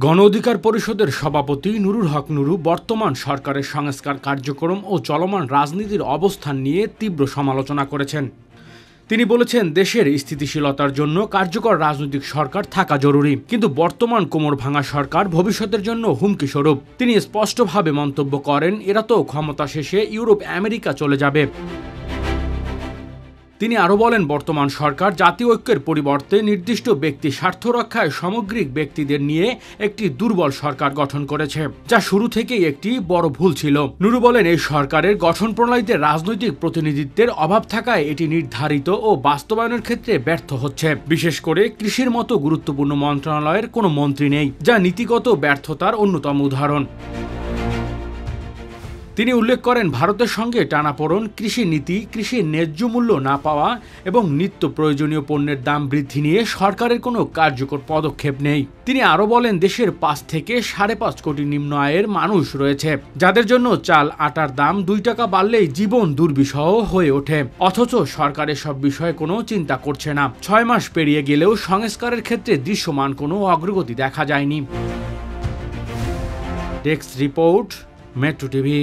গণ অধিকার পরিষদের সভাপতি নুরুল হক নুরু বর্তমান সরকারের সংস্কার কার্যক্রম ও চলমান রাজনীতির অবস্থান নিয়ে তীব্র সমালোচনা করেছেন। তিনি বলেছেন, দেশের স্থিতিশীলতার জন্য কার্যকর রাজনৈতিক সরকার থাকা জরুরি, কিন্তু বর্তমান কোমর ভাঙা সরকার ভবিষ্যতের জন্য হুমকি স্বরূপ। তিনি স্পষ্টভাবে মন্তব্য করেন, এরা তো ক্ষমতা শেষে ইউরোপ আমেরিকা চলে যাবে। তিনি আরও বলেন, বর্তমান সরকার জাতীয় ঐক্যের পরিবর্তে নির্দিষ্ট ব্যক্তি স্বার্থ রক্ষায় সামগ্রিক ব্যক্তিদের নিয়ে একটি দুর্বল সরকার গঠন করেছে, যা শুরু থেকেই একটি বড় ভুল ছিল। নুরু বলেন, এই সরকারের গঠন প্রণালীতে রাজনৈতিক প্রতিনিধিত্বের অভাব থাকায় এটি নির্ধারিত ও বাস্তবায়নের ক্ষেত্রে ব্যর্থ হচ্ছে। বিশেষ করে কৃষির মতো গুরুত্বপূর্ণ মন্ত্রণালয়ের কোনো মন্ত্রী নেই, যা নীতিগত ব্যর্থতার অন্যতম উদাহরণ। তিনি উল্লেখ করেন, ভারতের সঙ্গে টানাপোড়েন, কৃষি নীতি, কৃষির ন্যায্য মূল্য না পাওয়া এবং নিত্য প্রয়োজনীয় পণ্যের দাম বৃদ্ধি নিয়ে সরকারের কোনো কার্যকর পদক্ষেপ নেই। তিনি আরও বলেন, দেশের 5 থেকে 5.5 কোটি নিম্ন আয়ের মানুষ রয়েছে, যাদের জন্য চাল আটার দাম 2 টাকা বাড়লেই জীবন দুর্বিষহ হয়ে ওঠে। অথচ সরকার এসব বিষয়ে কোনো চিন্তা করছে না। 6 মাস পেরিয়ে গেলেও সংস্কারের ক্ষেত্রে দৃশ্যমান কোনো অগ্রগতি দেখা যায়নি। Desk report, metro TV.